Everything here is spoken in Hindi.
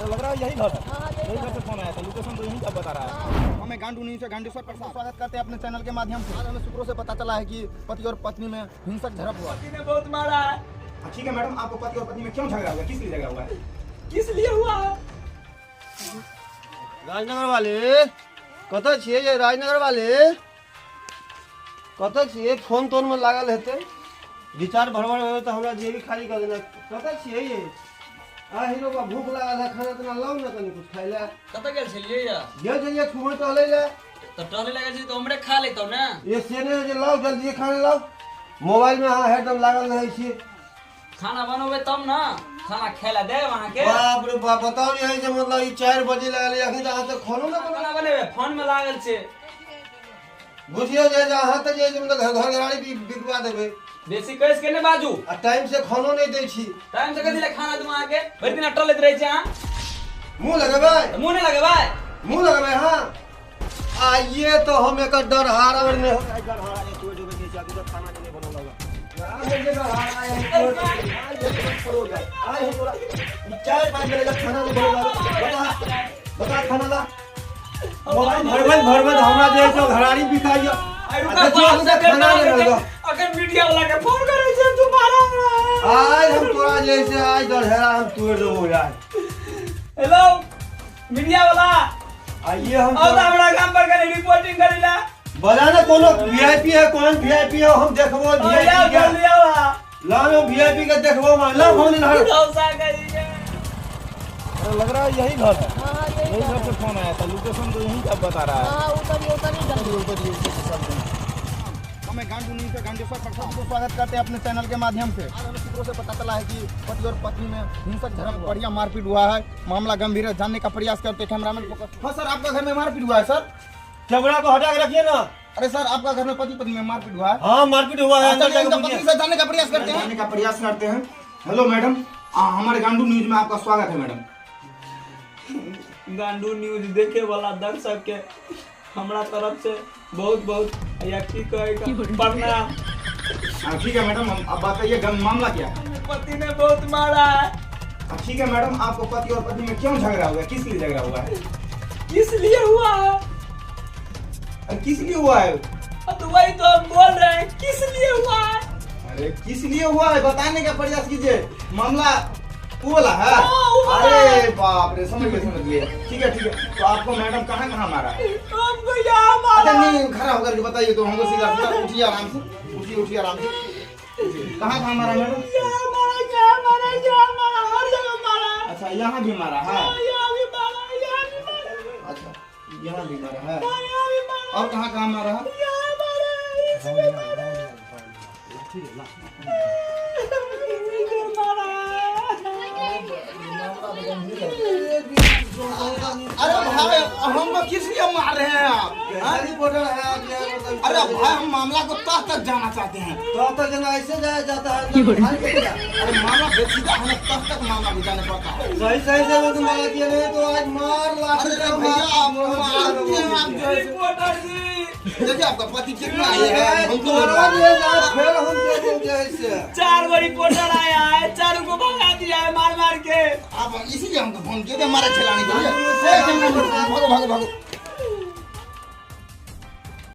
लग रहा है यही घर है। यही घर से फोन आया था, लोकेशन तो यहीं का बता रहा है। हमें गांडू न्यूज़ से गांडेश्वर प्रसाद स्वागत करते हैं अपने चैनल के माध्यम से। आज हमें सूत्रों से पता चला है कि पति और पत्नी में हिंसक झड़प हुआ। पति ने बहुत मारा है। ठीक है मैडम, आपको पति और पत्नी में क्यों झगड़ा हुआ, किस लिए झगड़ा हुआ है? किस लिए हुआ है? राजनगर वाले कत छे ये राजनगर वाले कत छे फोन तोन में लागल हेते विचार भरभर हो तो हमरा जेबी खाली कर देना। कत छे ये आ हीरो का भूख लागल है, खाना तना लाओ ना तनी कुछ खाइला। कत गेल छलिए या गेल छलिए घूमे टहले ले तो टहले लगे छी तो हमरे खा लेतो ना। ये सेने जे लाओ जल्दी खाना लाओ। मोबाइल में हां हरदम लागल रहे छी। खाना बनोबे तब ना खाना खेला दे वहां के। बाप रे बाप, बताओ ये जे मतलब ई 4 बजे लागल अखन तक तो खानो ना खाना बनेबे फोन में लागल छे। बुझियो जे हां त जे मतलब घर गाड़ी भी बिकवा देबे। बेसी कैस के ने बाजू आ टाइम से खानो नहीं दै छी। टाइम से कथि ले खाना तुम आके भर दिन टहलत रहे छी। हां मुंह लगेबै, मुंह नहीं लगेबै, मुंह लगेबै। हां आइए तो हम एक डर हार और ने डर हार है तू जो के जाके तो खाना नहीं बनो लगा। आए जे डर हार आए करो जाए आए हो तोरा 4-5 बजे तक खाना नहीं बनो लगा। बता खाना ला मोबाइल भरबल हमरा जे तो घराड़ी बिकाइयो। खाना नहीं लगा अगर मीडिया वाला के फोन करे छे तुम्हारा आज हम तोरा जैसे आज डरहेरा हम तोड़ देबो यार। हेलो मीडिया वाला आइए हम और हमरा काम पर करे रिपोर्टिंग करेला। बता ना कौन वीआईपी है, कौन वीआईपी है हम देखबो। वीआईपी का लाओ वीआईपी का देखबो मान लो फोन ना लग रहा है यही घर है। यही घर से फोन आया था, लोकेशन तो यहीं का बता रहा है। हमें गांडू न्यूज़ से गांडेश्वर प्रसाद को स्वागत करते हैं अपने चैनल के माध्यम से। आज हमें सूत्रों से पता चला है कि पति और पत्नी में हिंसक झड़प बढ़िया मारपीट हुआ है। मामला गंभीर है, जानने का प्रयास करते कैमरामैन फोकस। हाँ सर, आपका घर में मारपीट हुआ है सर? कैमरा को हटा के रखिए ना। अरे सर, आपका घर में पति पत्नी में मारपीट हुआ है? हाँ मारपीट हुआ है। अंदर जाकर पत्नी से जानने का प्रयास करते हैं। हेलो मैडम, हमारे गांडू न्यूज़ में आपका स्वागत है मैडम। गांडू न्यूज़ देखे वाला दर्शक के हमरा तरफ से बहुत बहुत प्रणाम। ठीक है मैडम, अब बताइए मामला क्या है? पति ने बहुत मारा है। ठीक है मैडम, आपको पति और पत्नी में क्यों झगड़ा हुआ है, किस लिए झगड़ा हुआ है? किस लिए हुआ है? किस लिए हुआ है? तो वही तो हम बोल रहे हैं, किस लिए हुआ है? अरे किस लिए हुआ है बताने का प्रयास कीजिए। मामला वो वाला है? अरे बाप रे, समझ गए। ठीक है तो आपको मैडम कहाँ मारा है? हमको यहाँ मारा। नहीं, खड़ा होकर के बताइए तो हमको सीधा उठिए आराम से, उठिए आराम से। कहाँ मारा मैडम? यहाँ मारा, हर जगह मारा। अच्छा, यहाँ भी मारा है? यहाँ भी मारा। अच्छा, यहाँ भी मारा है। यहाँ भी मारा। और कहाँ मारा है? यहाँ मारा, इसमें मारा। अरे भाई, हम किस लिए मार रहे हैं आप? रिपोर्टर है आप ये मतलब। अरे भाई, हम मामला को तक जाना चाहते हैं। तो जना ऐसे जाया जाता है। अरे मामला बेचीदा, हमें तक मामला भी जाने पड़ता है। सही से वो मारा किया नहीं तो आज मार लाठी अरे से भैया, आप मार जो है रिपोर्टर जी देखिए आपका पति कितना है। हम तो फिर हम दे देंगे ऐसे। 4 गो रिपोर्टर आया है, 4 को भगा दिया है मार के। आप इसीलिए हमको फोन किया हमारा चलाने के लिए। भागो भागो भागो।